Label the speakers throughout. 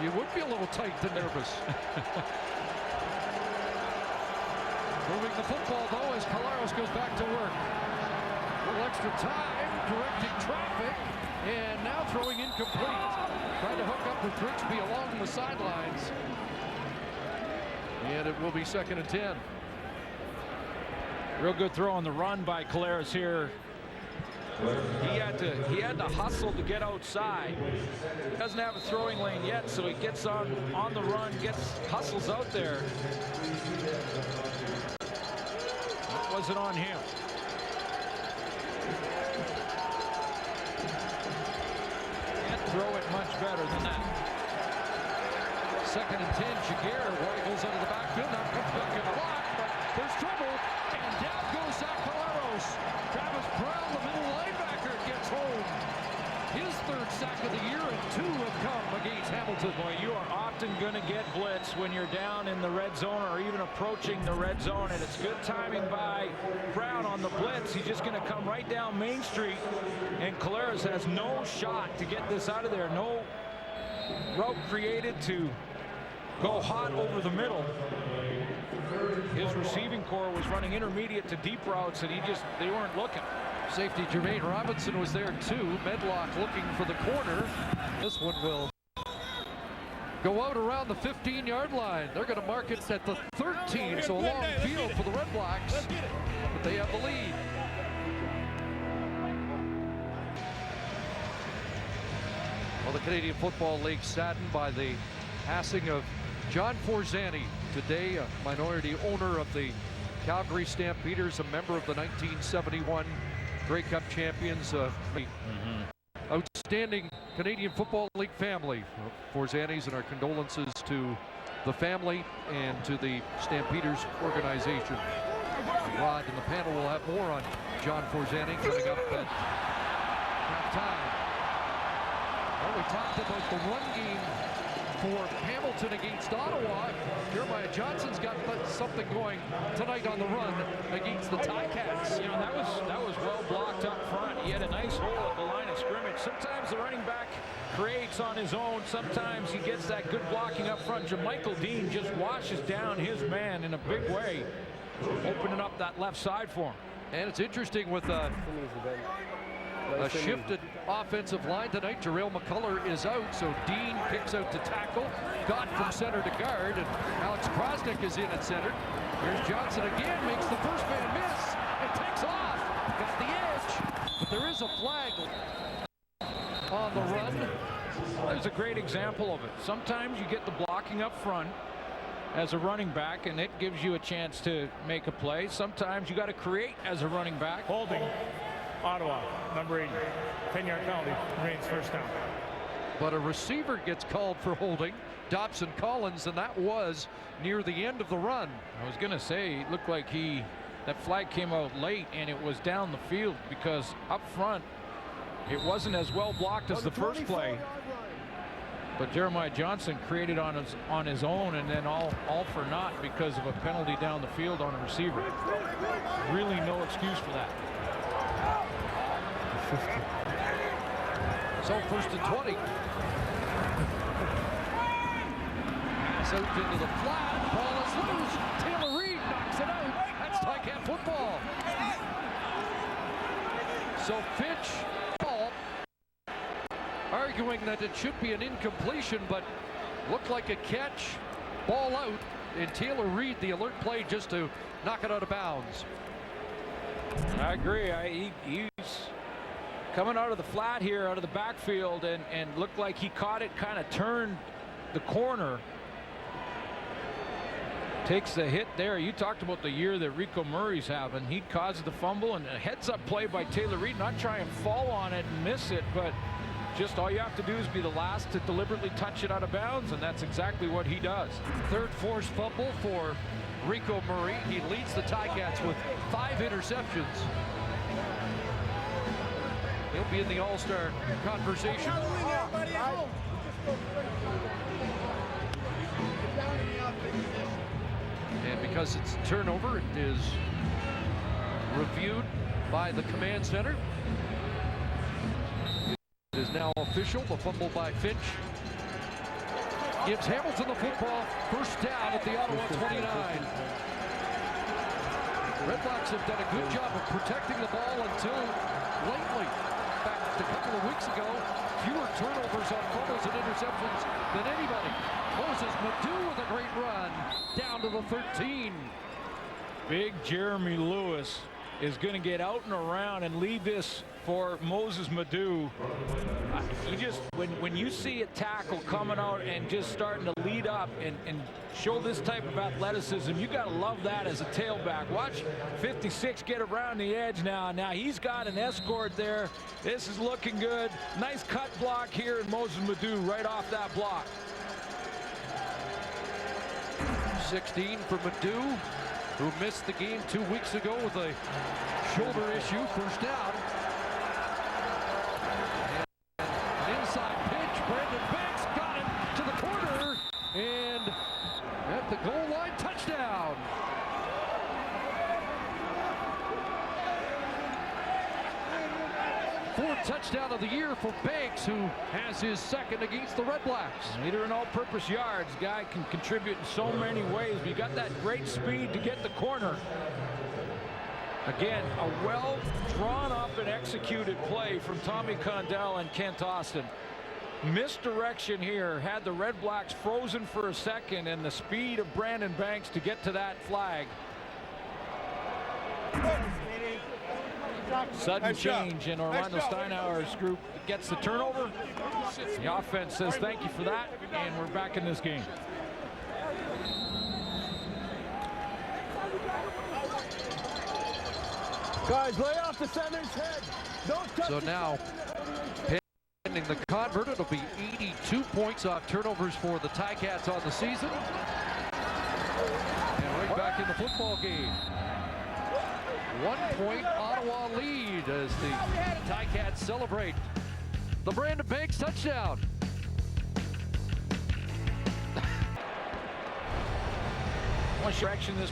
Speaker 1: You would be a little tight and nervous. Moving the football, though, as Collaros goes back to work. A little extra time, directing traffic, and now throwing incomplete. Trying to hook up with Grigsby along the sidelines. And it will be 2nd and 10.
Speaker 2: Real good throw on the run by Collaros here. He had to hustle to get outside. Doesn't have a throwing lane yet, so he gets on the run, hustles out there. That wasn't on him. Can't throw it much better than that.
Speaker 1: 2nd and 10, Shigera goes into the backfield, now comes back in the block, but there's trouble, and down goes Zach Collaros. Travis Brown, the middle linebacker, gets home. His 3rd sack of the year, and 2 have come against Hamilton.
Speaker 2: Boy, you are often going to get blitz when you're down in the red zone or even approaching the red zone, and it's good timing by Brown on the blitz. He's just going to come right down Main Street, and Collaros has no shot to get this out of there. No route created to go hot over the middle. His receiving core was running intermediate to deep routes, and they weren't looking.
Speaker 1: Safety Jermaine Robinson was there too. Medlock looking for the corner. This one will go out around the 15-yard line. They're going to mark it at the 13, so a long field for the Redblacks, but they have the lead. Well, the Canadian Football League saddened by the passing of John Forzani, today a minority owner of the Calgary Stampeders, a member of the 1971 Grey Cup champions. Outstanding Canadian Football League family. Forzani's, and our condolences to the family and to the Stampeders organization. Rod and the panel will have more on John Forzani coming up at halftime. Well, we talked about the run game for Hamilton against Ottawa. Jeremiah Johnson's got something going tonight on the run against the Ticats.
Speaker 2: You know, that was well blocked up front. He had a nice hole at the line of scrimmage. Sometimes the running back creates on his own. Sometimes he gets that good blocking up front. JaMychal Dean just washes down his man in a big way, opening up that left side for him.
Speaker 1: And it's interesting with a shifted offensive line tonight. Jarrell McCullough is out, so Dean kicks out to tackle. Got from center to guard, and Alex Krosnick is in at center. Here's Johnson again, makes the first man miss, and takes off. Got the edge, but there is a flag on the run.
Speaker 2: There's a great example of it. Sometimes you get the blocking up front as a running back, and it gives you a chance to make a play. Sometimes you got to create as a running back.
Speaker 3: Holding. Ottawa, number 80. 10-yard penalty, remains first down.
Speaker 1: But a receiver gets called for holding, Dobson Collins, and that was near the end of the run.
Speaker 2: I was going to say, it looked like that flag came out late, and it was down the field because up front, it wasn't as well blocked as the first play. But Jeremiah Johnson created on his own, and then all for naught because of a penalty down the field on a receiver. Really no excuse for that.
Speaker 1: 50. So 1st and 20. Pass out into the flat. Ball is loose. Taylor Reed knocks it out. That's Ticat football. So Finch arguing that it should be an incompletion, but looked like a catch. Ball out. And Taylor Reed, the alert play just to knock it out of bounds.
Speaker 2: I agree. He's coming out of the flat here, out of the backfield, and looked like he caught it, kind of turned the corner. Takes the hit there. You talked about the year that Rico Murray's having. He caused the fumble, and a heads-up play by Taylor Reed. Not try and fall on it and miss it, but just all you have to do is be the last to deliberately touch it out of bounds, and that's exactly what he does.
Speaker 1: 3rd forced fumble for Rico Murray. He leads the Ticats with 5 interceptions. He'll be in the All-Star conversation. And because it's a turnover, it is reviewed by the command center. It is now official, the fumble by Finch. gives Hamilton the football. First down at the Ottawa 29. Redblacks have done a good job of protecting the ball until lately. In fact, a couple of weeks ago, fewer turnovers on fumbles and interceptions than anybody. Moses Madu with a great run down to the 13.
Speaker 2: Big Jeremy Lewis is going to get out and around and lead this for Moses Madu. You just, when you see a tackle coming out and just starting to lead up and show this type of athleticism, you got to love that as a tailback. Watch 56 get around the edge now. Now he's got an escort there. This is looking good. Nice cut block here, and Moses Madu right off that block.
Speaker 1: 16 for Madu, who missed the game 2 weeks ago with a shoulder issue. First down. And an inside pitch. Brandon Banks got it to the corner. And at the goal line, touchdown. Fourth touchdown of the year for Banks, who has his second against the Redblacks.
Speaker 2: Leader in all-purpose yards. Guy can contribute in so many ways. But you got that great speed to get the corner. Again, a well drawn up and executed play from Tommy Condell and Kent Austin. Misdirection here had the Redblacks frozen for a second, and the speed of Brandon Banks to get to that flag. Sudden change in Orlando Steinauer's group gets the turnover. The offense says thank you for that, and we're back in this game.
Speaker 4: Guys, lay off the center's head. Don't touch.
Speaker 1: So now, pending the convert, it'll be 82 points off turnovers for the Ticats on the season. And right back in the football game. 1 point Ottawa lead as the Ticats celebrate the Brandon Banks touchdown.
Speaker 2: One direction this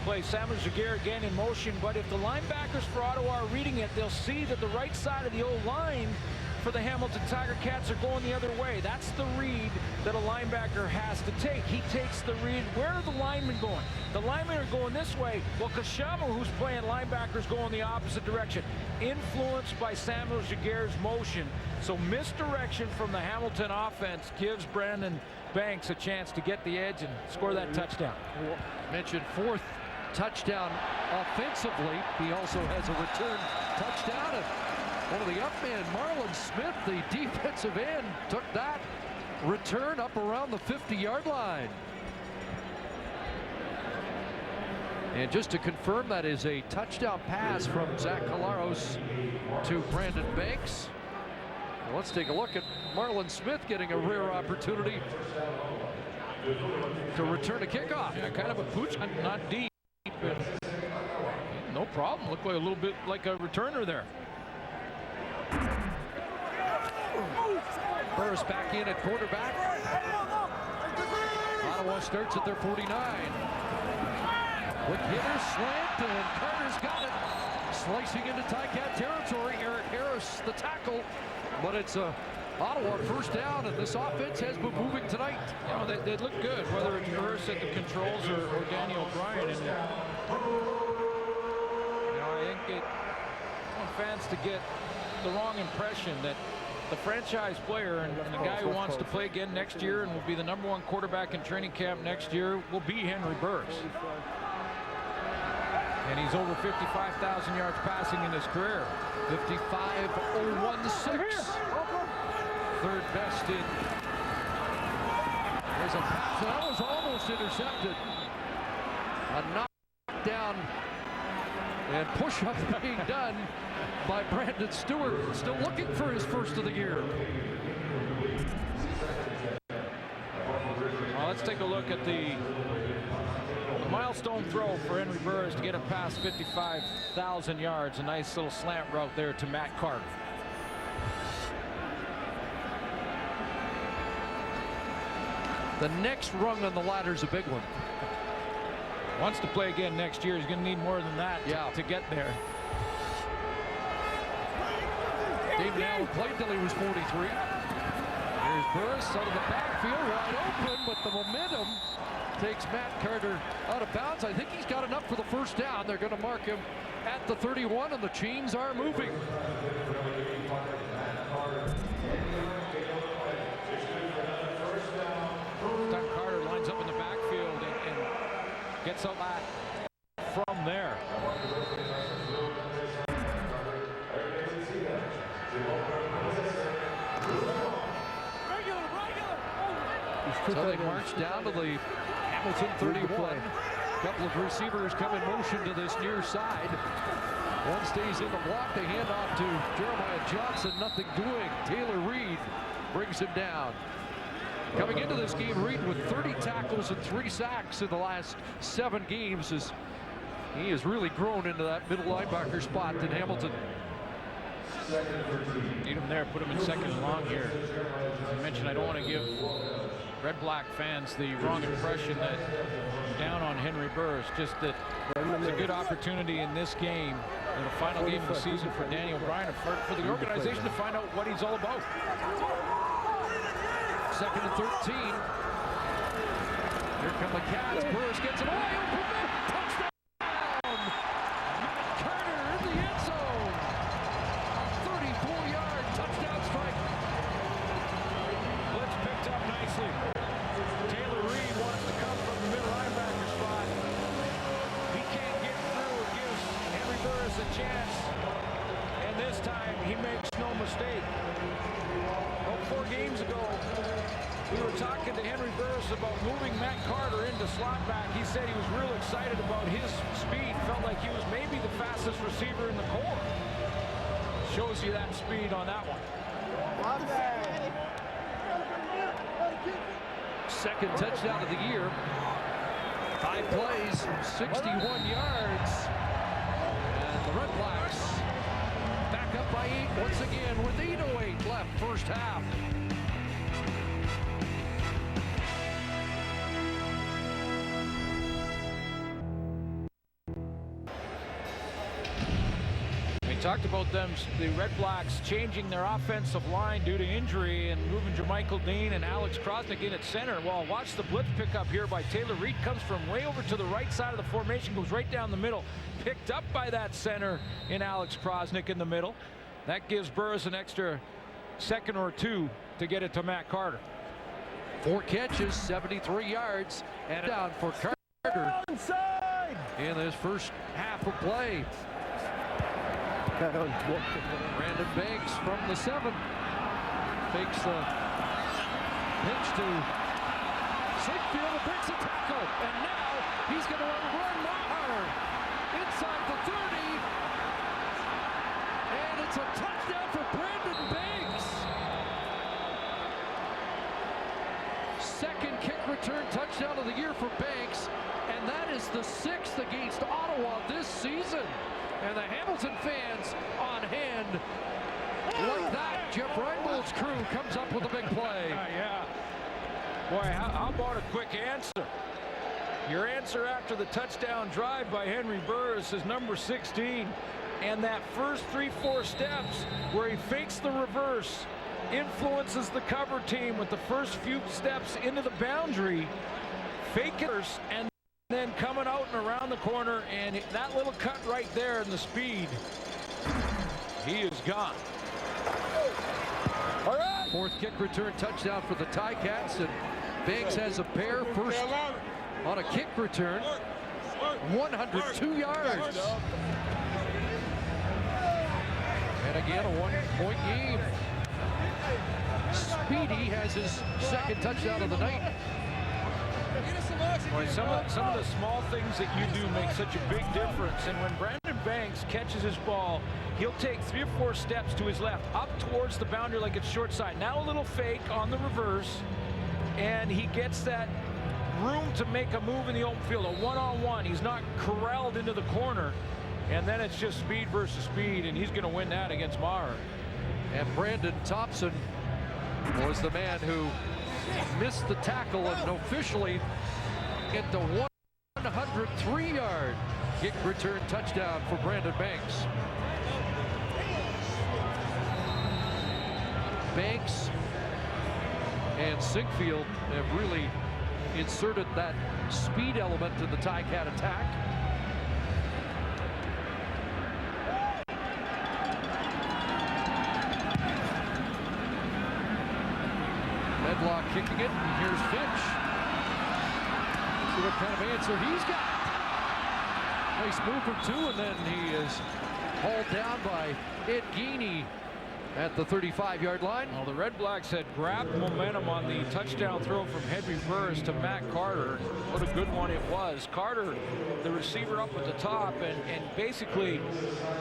Speaker 2: play. Samuel Jaguar again in motion, but if the linebackers for Ottawa are reading it, they'll see that the right side of the old line for the Hamilton Tiger Cats are going the other way. That's the read that a linebacker has to take. He takes the read. Where are the linemen going? The linemen are going this way. Well, Kashama, who's playing linebacker, is going the opposite direction. Influenced by Samuel Jaguar's motion. So misdirection from the Hamilton offense gives Brandon Banks a chance to get the edge and score that touchdown.
Speaker 1: Mentioned fourth touchdown offensively. He also has a return touchdown. And one of the up men, Marlon Smith, the defensive end, took that return up around the 50-yard line. And just to confirm, that is a touchdown pass from Zach Colaros to Brandon Banks. Well, let's take a look at Marlon Smith getting a rare opportunity to return a kickoff.
Speaker 2: Yeah, kind of a pooch, not deep. But no problem. Looked like a little bit like a returner there.
Speaker 1: Burris back in at quarterback. Ottawa starts at their 49. Quick hitter, slant, and Carter's got it. Slicing into Ticat territory. Eric Harris, the tackle. But it's a Ottawa first down, and this offense has been moving tonight.
Speaker 2: You know, they look good, whether it's Burris at the controls or Danny O'Brien. And, you know, I think I want fans to get the wrong impression that the franchise player and the guy who wants to play again next year and will be the #1 quarterback in training camp next year will be Henry Burris. And he's over 55,000 yards passing in his career.
Speaker 1: 55.016. Third best in. There's a pass that was almost intercepted. A knockdown and push-up being done by Brandon Stewart. Still looking for his first of the year.
Speaker 2: Well, let's take a look at the milestone throw for Henry Burris to get him past 55,000 yards. A nice little slant route there to Matt Carter.
Speaker 1: The next rung on the ladder is a big one.
Speaker 2: Wants to play again next year. He's going to need more than that to get there.
Speaker 1: David Allen played till he was 43. Here's Burris out of the backfield, wide open, but the momentum takes Matt Carter out of bounds. I think he's got enough for the first down. They're going to mark him at the 31, and the chains are moving.
Speaker 2: Carter lines up in the backfield and gets out from there.
Speaker 1: So they march down to the Hamilton 31. A couple of receivers come in motion to this near side. One stays in the block. They hand off to Jeremiah Johnson. Nothing doing. Taylor Reed brings him down. Coming into this game, Reed with 30 tackles and 3 sacks in the last 7 games. As he has really grown into that middle linebacker spot in Hamilton.
Speaker 2: Need him there, put him in second and long here. As I mentioned, I don't want to give Redblack fans the wrong impression that down on Henry Burris. Just that it's a good opportunity in this game, in the final game of the season for Danny O'Brien, for the organization to find out what he's all about.
Speaker 1: Second and 13. Here come the Cats. Burris gets it away. Touchdown! Carter in the end zone. 34-yard touchdown strike.
Speaker 2: Blitz picked up nicely. Taylor Reed wants to come from the middle linebacker spot. He can't get through. It gives Henry Burris a chance. And this time, he makes no mistake. About 4 games ago, we were talking to Henry Burris about moving Matt Carter into slot back. He said he was real excited about his speed. Felt like he was maybe the fastest receiver in the corps. Shows you that speed on that one.
Speaker 1: Second touchdown of the year. 5 plays, 61 yards. And the Redblacks back up by 8 once again with 8:08 left first half.
Speaker 2: We talked about them, the Redblacks changing their offensive line due to injury and moving Jermichael Dean and Alex Krosnick in at center. Well, watch the blitz pickup here by Taylor Reed. Comes from way over to the right side of the formation, goes right down the middle. Picked up by that center in Alex Krosnick in the middle. That gives Burris an extra second or 2 to get it to Matt Carter.
Speaker 1: 4 catches, 73 yards, and down for Carter in this first half of play. Brandon Banks from the 7 fakes the pitch to Sinkfield and breaks a tackle, and now he's going to run Maher inside the 30, and it's a touchdown for Brandon Banks. Second kick return touchdown of the year for Banks, and that is the 6th against Ottawa this season. And the Hamilton fans on hand. Like that, Jeff Reinbold's crew comes up with a big play.
Speaker 2: Yeah. Boy, how about a quick answer? Your answer after the touchdown drive by Henry Burris is number 16. And that first 3-4 steps where he fakes the reverse, influences the cover team with the first few steps into the boundary, fakers, and then coming out and around the corner, and that little cut right there and the speed, he is gone.
Speaker 1: All right. 4th kick return touchdown for the Ticats, and Banks has a pair first on a kick return. 102 yards. And again, a 1-point game. Speedy has his second touchdown of the night.
Speaker 2: Boy, some of the small things that you do make such a big difference. And when Brandon Banks catches his ball, he'll take 3 or 4 steps to his left, up towards the boundary like it's short side. Now a little fake on the reverse, and he gets that room to make a move in the open field, a one-on-one. He's not corralled into the corner, and then it's just speed versus speed, and he's going to win that against Maher.
Speaker 1: And Brandon Thompson was the man who missed the tackle and officially get the 103-yard kick return touchdown for Brandon Banks. Banks and Sinkfield have really inserted that speed element to the Ticat attack. Medlock kicking it, and here's Finch. See what kind of answer he's got. Nice move from two, and then he is hauled down by Ed Geaney at the 35-yard line.
Speaker 2: Well, the Redblacks had grabbed momentum on the touchdown throw from Henry Burris to Matt Carter. What a good one it was. Carter, the receiver up at the top, and basically,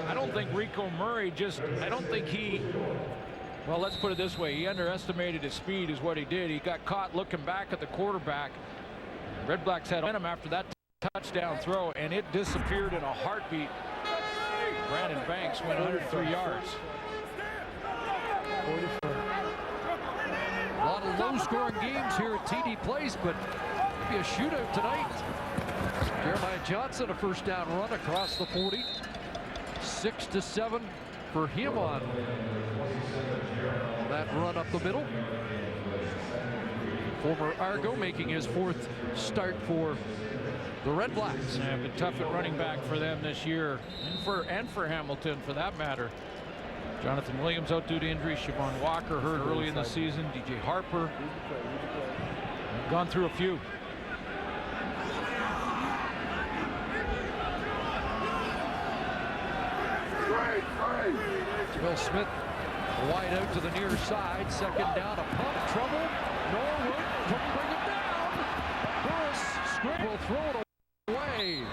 Speaker 2: I don't think Rico Murray well, let's put it this way. He underestimated his speed is what he did. He got caught looking back at the quarterback. Redblacks had momentum after that touchdown throw, and it disappeared in a heartbeat. Brandon Banks went 103 yards.
Speaker 1: A lot of low-scoring games here at TD Place, but maybe a shootout tonight. Jeremiah Johnson, a first down run across the 40. 6-7 for him on that run up the middle. Former Argo making his fourth start for the Redblacks.
Speaker 2: Yeah, been tough at running back for them this year, and for Hamilton for that matter. Jonathan Williams out due to injury. Siobhan Walker hurt early in the season. DJ Harper. Gone through a few.
Speaker 1: Will Smith wide out to the near side. Second down, a punt, trouble. Norwood couldn't bring it down. Burris will throw it away.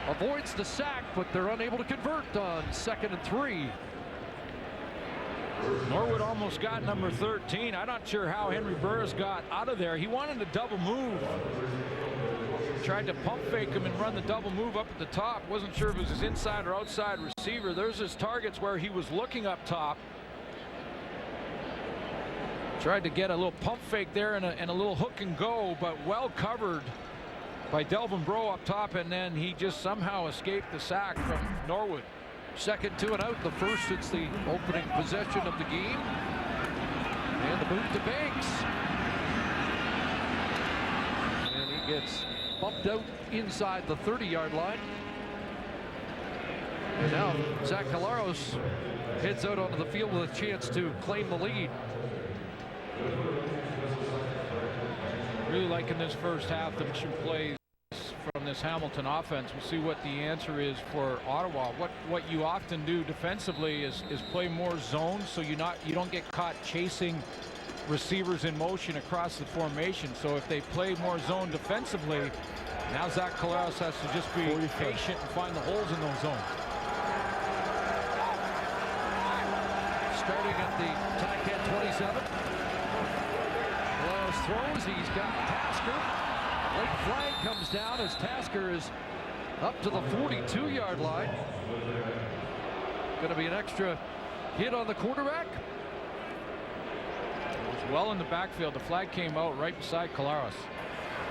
Speaker 1: Avoids the sack, but they're unable to convert on 2nd and 3.
Speaker 2: Norwood almost got number 13. I'm not sure how Henry Burris got out of there. He wanted to double move. Tried to pump fake him and run the double move up at the top. Wasn't sure if it was his inside or outside receiver. There's his targets where he was looking up top. Tried to get a little pump fake there and a little hook and go, but well covered by Delvin Breaux up top, and then he just somehow escaped the sack from Norwood.
Speaker 1: 2nd 2 and out. The first, it's the opening possession of the game. And the boot to Banks. And he gets bumped out inside the 30-yard line. And now Zach Calaros heads out onto the field with a chance to claim the lead.
Speaker 2: Really liking this first half, the mission plays from this Hamilton offense. We'll see what the answer is for Ottawa. What you often do defensively is play more zone, so you don't get caught chasing receivers in motion across the formation. So if they play more zone defensively, now Zach Calaros has to just be patient and find the holes in those zones.
Speaker 1: Starting at the Ticat 27. Calaros throws. He's got Tasker. Late flag comes down as Tasker is up to the 42-yard line. Going to be an extra hit on the quarterback.
Speaker 2: It was well in the backfield. The flag came out right beside Calaros.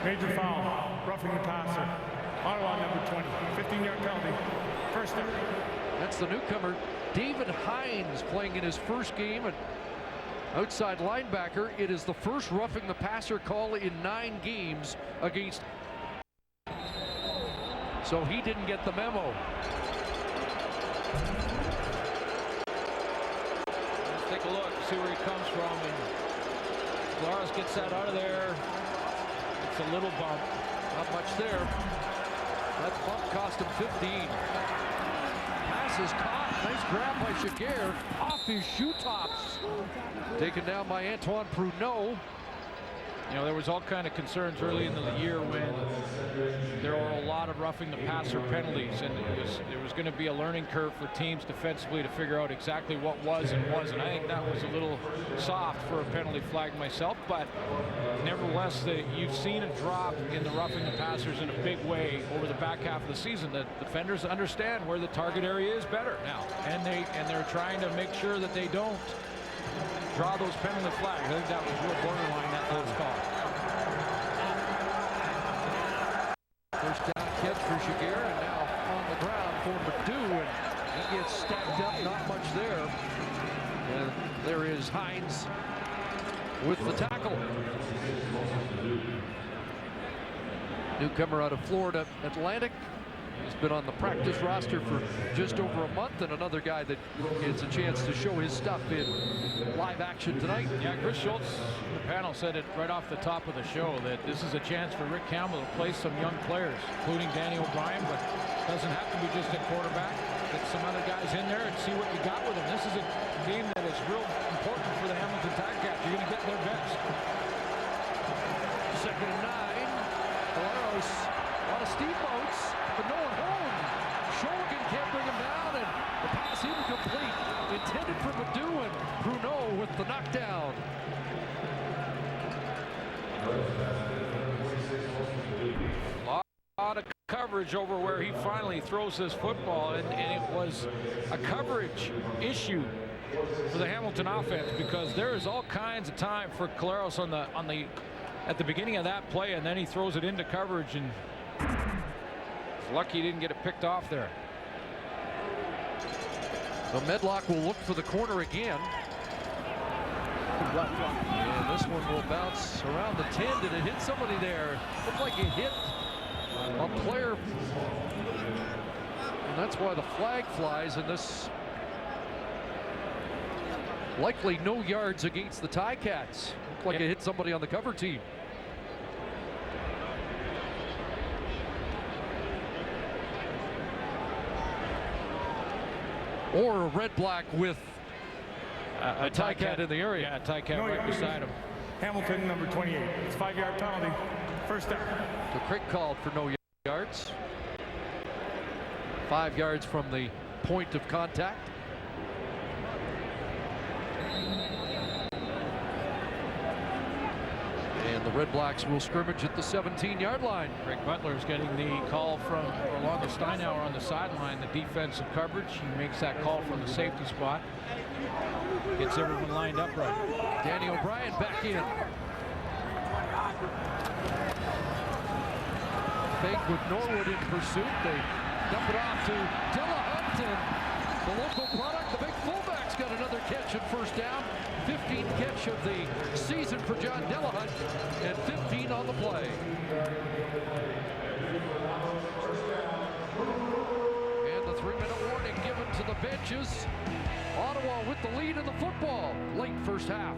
Speaker 3: Major foul, roughing the passer. Ottawa number 20, 15-yard penalty. First down.
Speaker 1: That's the newcomer, David Hines, playing in his first game at outside linebacker. It is the first roughing the passer call in 9 games against. So he didn't get the memo.
Speaker 2: Let's take a look, see where he comes from. And Calaros gets that out of there. It's a little bump.
Speaker 1: Not much there. That bump cost him 15. Pass is caught. Nice grab by Shagir off his shoe tops. Taken down by Antoine Pruneau.
Speaker 2: You know, there was all kind of concerns early in the year when there were a lot of roughing the passer penalties, and there was going to be a learning curve for teams defensively to figure out exactly what was and wasn't. I think that was a little soft for a penalty flag myself, but nevertheless, you've seen a drop in the roughing the passers in a big way over the back half of the season. The defenders understand where the target area is better now, and they're trying to make sure that they don't draw those penalty flags. I think that was real borderline, that last call.
Speaker 1: First down catch for Shagir, and now on the ground for Purdue, and he gets stacked up, not much there. And there is Hines with the tackle. Newcomer out of Florida Atlantic. He's been on the practice roster for just over a month, and another guy that gets a chance to show his stuff in live action tonight.
Speaker 2: Yeah, Chris Schultz, the panel said it right off the top of the show that this is a chance for Rick Campbell to play some young players, including Danny O'Brien, but doesn't have to be just a quarterback. Get some other guys in there and see what you got with them. This is a game that is real important for the Hamilton Ticats. You're going to get their best.
Speaker 1: 2nd and 9. Collaros, a lot of steamboats, but no one home. Shulkin can't bring him down, and the pass incomplete. Intended for Badu, and Bruno with the knockdown.
Speaker 2: A lot of coverage over where he finally throws this football, and it was a coverage issue for the Hamilton offense, because there is all kinds of time for Collaros at the beginning of that play, and then he throws it into coverage, and he's lucky he didn't get it picked off there.
Speaker 1: So Medlock will look for the corner again. And this one will bounce around the 10. Did it hit somebody there? Looked like it hit a player. And that's why the flag flies in this. Likely no yards against the Ticats. Looked like it hit somebody on the cover team. Or a Redblack with a Ticat in the area.
Speaker 2: Yeah, a Ticat right beside him.
Speaker 3: Hamilton, number 28. It's 5-yard penalty. First down.
Speaker 1: So Crick called for no yards. 5 yards from the point of contact. And the Redblacks will scrimmage at the 17-yard line.
Speaker 2: Greg Butler's getting the call from Orlando Steinauer on the sideline, the defensive coverage. He makes that call from the safety spot. Gets everyone lined up right.
Speaker 1: Danny O'Brien back in. Fake with Norwood in pursuit. They dump it off to Dillahunt, and the local product, the big fullback's got another catch and first down. 15th catch of the season for John Dillahunt, and 15 on the play. And the 3-minute warning given to the benches. Ottawa with the lead in the football late first half.